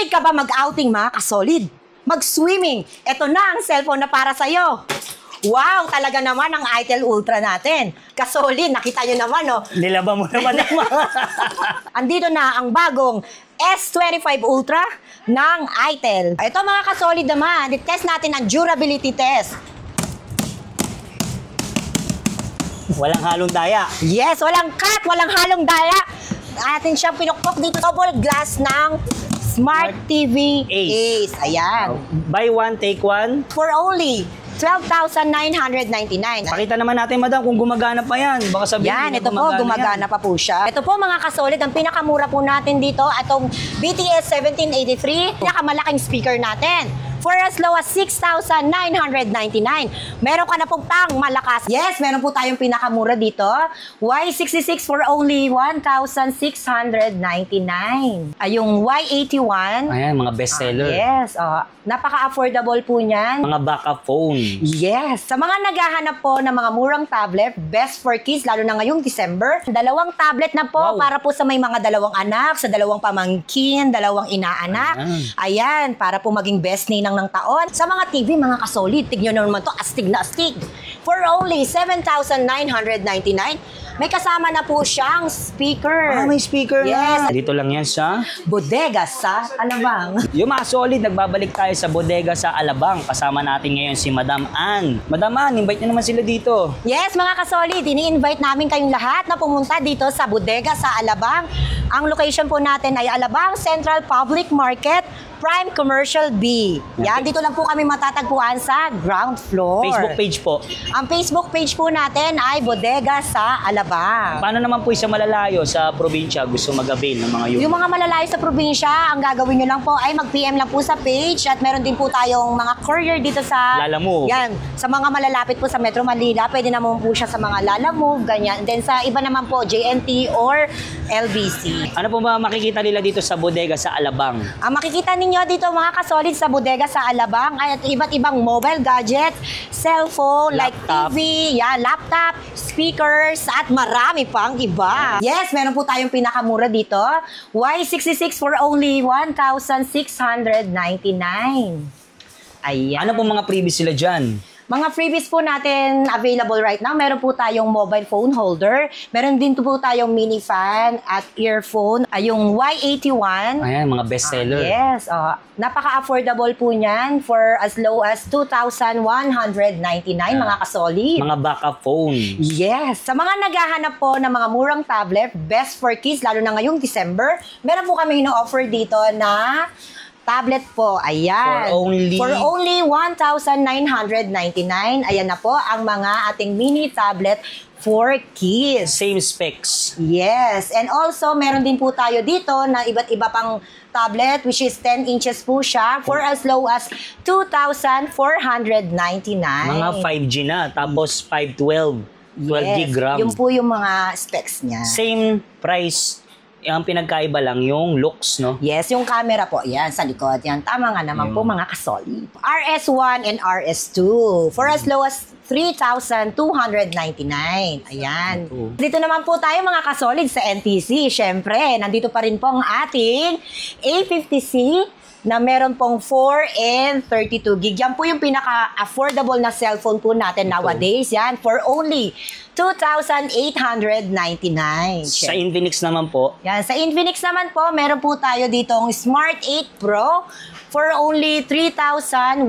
Hilig ka ba mag-outing mga kasolid? Mag-swimming? Ito na ang cellphone na para sa'yo. Wow, talaga naman ang Itel Ultra natin. Kasolid, nakita nyo naman, no? Nilaba mo naman naman. Andito na ang bagong S25 Ultra ng Itel. Ito mga kasolid naman, i-test natin ang durability test. Walang halong daya. Yes, walang cut, walang halong daya. Atin siyang pinukpok dito. Double glass ng Smart TV Ace. Ayan. Buy one, take one. For only 12,999. Pakita naman natin, madam, kung gumagana pa yan. Baka sabihin Yan, ito po, gumagana pa po siya. Ito po mga kasolid, ang pinakamura po natin dito, atong BTS 1783, pinakamalaking speaker natin. For as low as 6,999. Meron ka na pong pang malakas. Yes, meron po tayong pinakamura dito. Y66 for only 1,699. Ay, yung Y81. Ayan, mga bestseller. Yes, napaka-affordable po niyan. Mga backup phone. Yes, sa mga naghahanap po ng mga murang tablet, best for kids, lalo na ngayong December. Dalawang tablet na po para po sa may mga dalawang anak, sa dalawang pamangkin, dalawang inaanak. Ayan, para po maging best ninang ng taon. Sa mga TV, mga kasolid, tignan nyo naman to, astig na astig. For only 7,999, may kasama na po siyang speaker. Ah, may speaker yes. na. Dito lang yan sa Bodega sa Alabang. Yung mga solid, nagbabalik tayo sa Bodega sa Alabang. Kasama natin ngayon si Madam Ann. Madam Ann, invite nyo naman sila dito. Yes, mga kasolid, ini-invite namin kayong lahat na pumunta dito sa Bodega sa Alabang. Ang location po natin ay Alabang Central Public Market, Prime Commercial B. Yan, dito lang po kami matatagpuan sa ground floor. Facebook page po. Ang Facebook page po natin ay Bodega sa Alabang. Paano naman po sa malalayo sa probinsya gusto mag-avail ng mga yun? Yung mga malalayo sa probinsya, ang gagawin nyo lang po ay mag-PM lang po sa page at meron din po tayong mga courier dito sa Lalamove. Yan, sa mga malalapit po sa Metro Manila, pwede naman po siya sa mga Lalamove, ganyan. And then sa iba naman po, JNT or LBC. Ano po ba makikita nila dito sa Bodega sa Alabang? Ang makikita ninyo dito mga kasolid sa Bodega sa Alabang ay iba't ibang mobile gadgets, cellphone, like TV, laptop, speakers, at marami pang iba. Yes, meron po tayong pinakamura dito. Y66 for only 1,699. Ayan. Ano po mga previous sila dyan? Mga freebies po natin available right now. Meron po tayong mobile phone holder. Meron din po tayong mini fan at earphone. Yung Y81. Ayan, mga bestseller. Yes. Napaka-affordable po niyan for as low as 2,199 mga kasolid. Mga backup phone. Yes. Sa mga naghahanap po ng mga murang tablet, best for kids, lalo na ngayong December, meron po kami ino-offer dito na tablet po, ayan. For only 1,999. Ayan na po ang mga ating mini tablet for kids. Same specs. Yes. And also, meron din po tayo dito na iba't iba pang tablet, which is 10 inches po siya, for as low as 2,499. Mga 5G na, tapos 512. 12 gig RAM. Yun po yung mga specs niya. Same price. Ang pinagkaiba lang yung looks, no? Yes, yung camera po, yan, sa likod. Yan, tama nga naman po mga kasolid. RS1 and RS2 for as low as 3,299. Ayan. Dito naman po tayo mga kasolid sa NTC. Siyempre, nandito pa rin po ang ating A50C na meron pong 4 and 32 gig. Yan po yung pinaka-affordable na cellphone po natin nowadays. Yan, for only 2,899. Sa Infinix naman po. Yan, sa Infinix naman po, meron po tayo ditong Smart 8 Pro for only 3,199.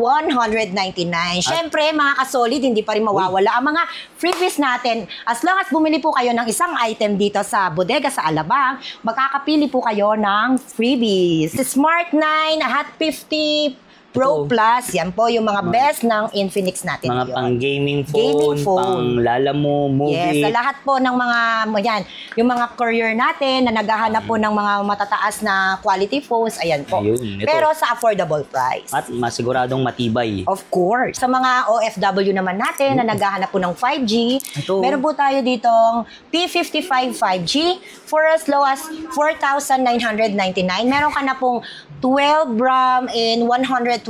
Siyempre, mga kasolid, hindi pa rin mawawala ang mga freebies natin. As long as bumili po kayo ng isang item dito sa Bodega sa Alabang, makakapili po kayo ng freebies. Smart 9, Hot 50 Pro Plus, yan po yung mga best ng Infinix natin. Mga pang-gaming phone, pang-Lalamove, movie. Yes, sa lahat po ng mga, yan, yung mga courier natin na naghahanap po ng mga matataas na quality phones, ayan po. Pero sa affordable price. At masiguradong matibay. Of course. Sa mga OFW naman natin na naghahanap po ng 5G, meron po tayo ditong P55 5G for as low as 4,999. Meron ka na pong 12 RAM and 128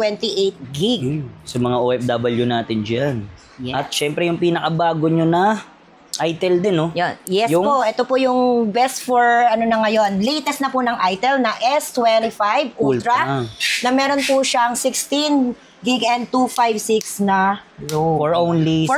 gig. Sa mga OFW natin dyan. At syempre yung pinakabago nyo na Itel din, no? Yan. Yes Yung- po, ito po yung best for ano na ngayon. Latest na po ng Itel na S25 Ultra na meron po siyang 16 gig and 256 na ROM. For only...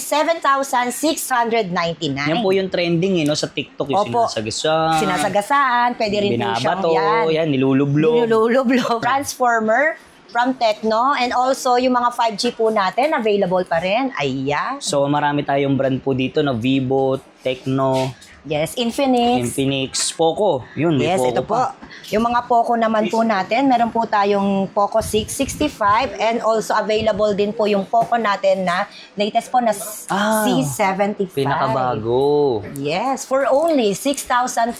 7,699. Yan po yung trending, no? Sa TikTok, yung Opo. sinasagasaan. Sinasagasaan, pwede rin po siyang Binabato, yan, nilulublob. Nilulublob. Transformer from Tecno, and also yung mga 5G po natin available pa rin. Ayan. So, marami tayong brand po dito, no? Vivo, Tecno, Yes, Infinix. Infinix, Poco. Yun, may Yes, Poco ito po. pa. Yung mga Poco naman po natin, meron po tayong Poco 665 and also available din po yung Poco natin na latest po na C75. Pinakabago. Yes, for only 6,499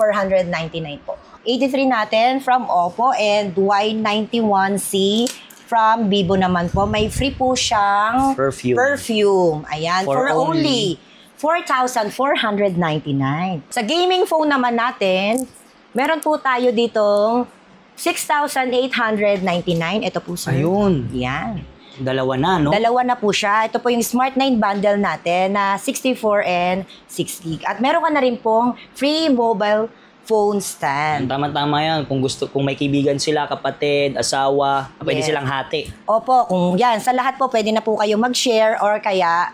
po. 83 natin from Oppo and Y91C from Vivo naman po. May free po siyang Perfume. Ayan, For for only 4,499. Sa gaming phone naman natin, meron po tayo ditong 6,899. Ito po, sir. Ayun. Yan. Dalawa na, no? Dalawa na po siya. Ito po yung Smart 9 bundle natin na 64 and 6 gig. At meron ka na rin pong free mobile phone stand. Tama-tama yan. Kung may kaibigan sila, kapatid, asawa, pwede Yes. silang hati. Opo, kung yan, sa lahat po, pwede na po kayo mag-share or kaya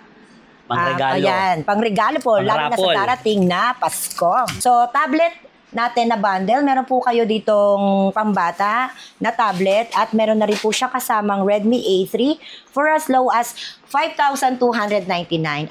Pangregalo. ayan, pangregalo po, lalo na sa Pangrapol. darating na Pasko. So, tablet natin na bundle, meron po kayo ditong pambata na tablet at meron na rin po siya kasamang Redmi A3 for as low as 5,299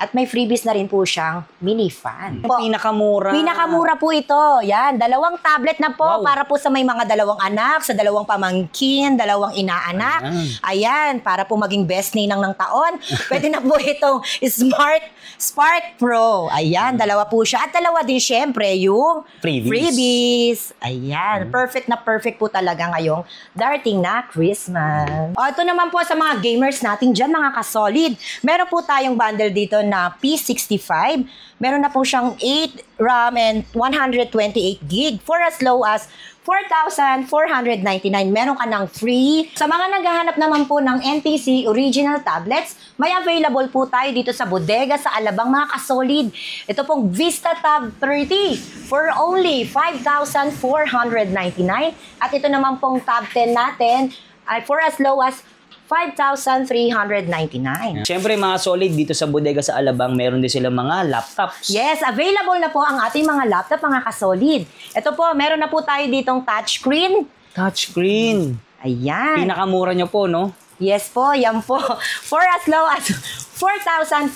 at may freebies na rin po siyang mini fan. Pinakamura. Pinakamura po ito. Yan, dalawang tablet na po Wow. para po sa may mga dalawang anak, sa dalawang pamangkin, dalawang inaanak. Ayan, para po maging best ninang ng taon. Pwede na po itong Smart Spark Pro. Ayan, dalawa po siya. At dalawa din syempre yung freebies. Ayan, perfect na perfect po talaga ngayong darating na Christmas. O, ito naman po sa mga gamers natin dyan, mga kasolid. Meron po tayong bundle dito na P65. Meron na po siyang 8 RAM and 128 gig for as low as 4,499. Meron ka ng free. Sa mga naghahanap naman po ng NTC original tablets, may available po tayo dito sa bodega sa Alabang, mga kasolid. Ito pong Vista Tab 30 for only 5,499. At ito naman pong Tab 10 natin ay for as low as 5,399. Siyempre, mga solid, dito sa bodega sa Alabang, meron din silang mga laptops. Yes, available na po ang ating mga laptop, mga kasolid. Ito po, meron na po tayo ditong touchscreen. Touchscreen. Ayan. Pinakamura nyo po, no? Yes po, yan po. For as low as 4,599,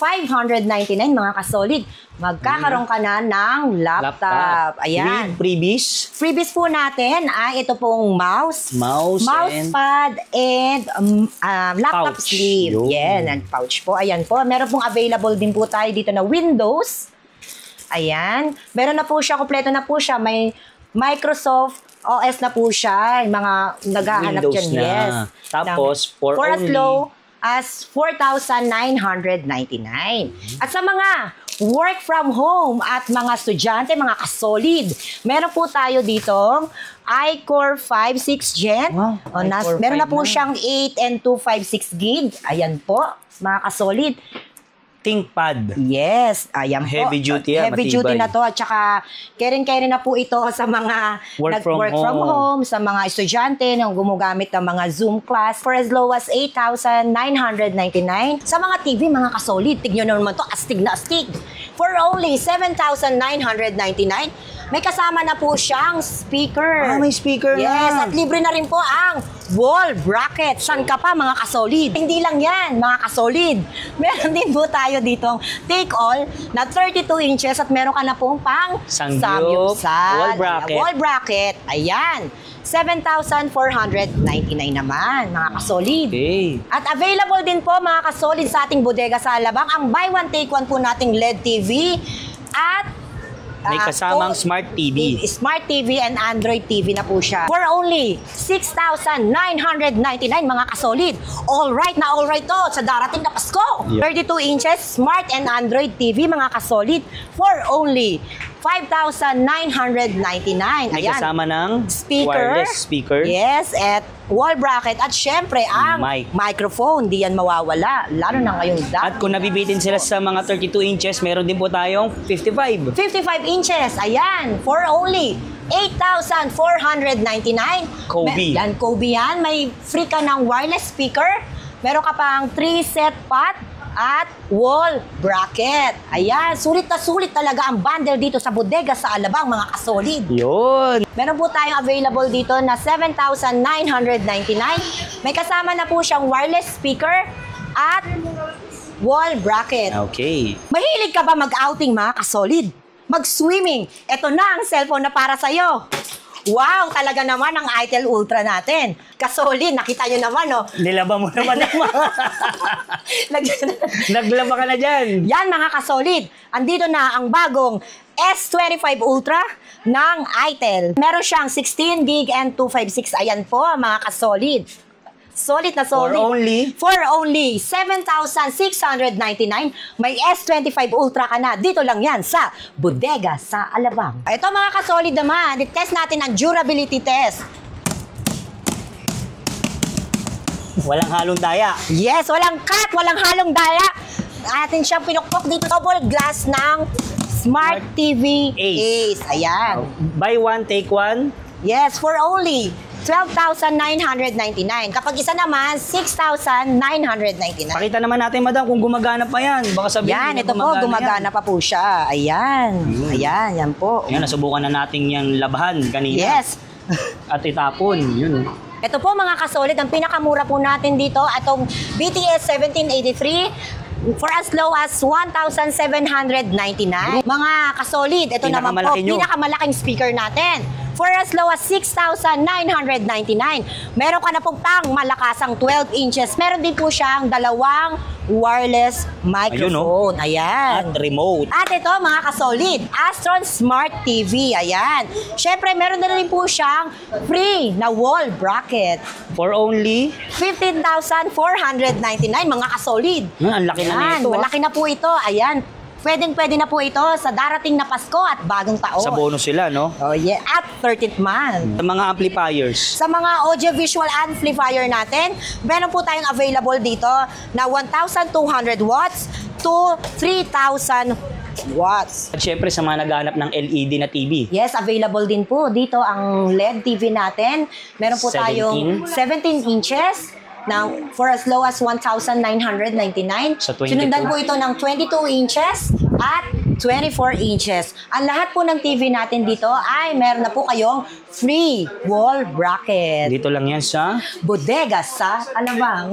mga kasolid. Magkakaroon ka na ng laptop. Ayan. Freebies. Freebies po natin ay ito pong mouse and pad, and laptop pouch. sleeve. Yun. Yan, and pouch po. Ayan po. Meron pong available din po tayo dito na Windows. Ayan. Meron na po siya, kompleto na po siya. May Microsoft OS na po siya. Yung mga naghahanap Windows dyan. na. Yes. Tapos, for as only low as 4,999. At sa mga work from home at mga estudyante, mga kasolid, meron po tayo ditong iCore 5-6 Gen. Wow, iCore Meron na 5 po na. siyang 8 and 256 gig. Ayan po, mga kasolid. ThinkPad. Yes, ayan po. Heavy duty yan, Heavy duty matibay. na to. At saka, kaya na po ito sa mga Work from home, sa mga estudyante na gumagamit ng mga Zoom class for as low as 8,999. Sa mga TV, mga kasolid, tignan nyo naman to, astig na astig. For only 7,999, may kasama na po siyang speaker. May speaker na. Yes, at libre na rin po ang wall bracket. San ka pa, mga kasolid? Hindi lang yan, mga kasolid. Meron din po tayo ditong take all na 32 inches at meron ka na pong pang Samgyup, wall bracket. Ayan. 7,499 naman, mga kasolid. Okay. At available din po, mga kasolid, sa ating bodega sa Alabang, ang buy one take one po nating LED TV at May kasamang Smart TV. Smart TV and Android TV na po siya. For only 6,999, mga kasolid. All right to sa darating na Pasko. Yeah. 32 inches Smart and Android TV, mga kasolid. For only 5,999. May kasama ng Speaker. wireless speaker. Yes, at wall bracket. At syempre, ang microphone. Di yan mawawala. Lalo na ngayong At kung nabibitin sila sa mga 32 inches, meron din po tayong 55. 55 inches. Ayan. For only 8,499. Kobe. Yan, Kobe yan. May free ka ng wireless speaker. Meron ka pang 3-set pot at wall bracket. Ayan, sulit na sulit talaga ang bundle dito sa bodega sa Alabang, mga kasolid. Yun. Meron po tayong available dito na 7,999. May kasama na po siyang wireless speaker at wall bracket. Okay. Mahilig ka ba mag-outing, mga kasolid? Mag-swimming? Ito na ang cellphone na para sa'yo. Wow, talaga naman ang Itel Ultra natin. Kasolid, nakita nyo naman, no? Nilaba mo naman ang mga. Naglaba ka na dyan. Yan, mga kasolid. Andito na ang bagong S25 Ultra ng Itel. Meron siyang 16 gig and 256. Ayan po, mga kasolid. Solid na solid. For only 7,699. May S25 Ultra ka na. Dito lang yan sa bodega sa Alabang. Ito, mga kasolid naman. I-test natin ang durability test. Walang halong daya. Yes, walang cut, walang halong daya. Atin siyang pinukpok dito. Double glass ng Smart TV Ace. Ayan. Buy one, take one. Yes, for only 12,999. Kapag isa naman, 6,999. Pakita naman natin, madam, kung gumagana pa yan. Baka sabihin Yan, niyo ito po, gumagana pa po siya. Ayan. Ayan, yan po. Yan, nasubukan na natin yung labahan kanina. Yes. At itapon. Yun. Ito po, mga kasolid, ang pinakamura po natin dito, atong BTS 1783, for as low as 1,799. Mga kasolid, ito naman po, pinakamalaking speaker natin. For as low as 6,999. Meron ka na pong pang malakasang 12 inches. Meron din po siyang dalawang wireless microphone. Ayan. At remote. At ito, mga kasolid, Astron Smart TV. Ayan. Syempre, meron na rin po siyang free na wall bracket. For only 15,499, mga kasolid. Ang laki na nito. Malaki na po ito. Ayan. Pwedeng-pwede na po ito sa darating na Pasko at bagong taon. Sa bonus sila, no? Oh, yeah. At 13th month. Sa mga amplifiers. Sa mga audio-visual amplifier natin, meron po tayong available dito na 1,200 watts to 3,000 watts. At syempre sa mga naghahanap ng LED na TV. Yes, available din po dito ang LED TV natin. Meron po tayong 17 inches ng for as low as 1,999. Sa 22. Sinundan po ito ng 22 inches at 24 inches. Ang lahat po ng TV natin dito ay meron na po kayong free wall bracket. Dito lang yan sa Bodega sa Alabang.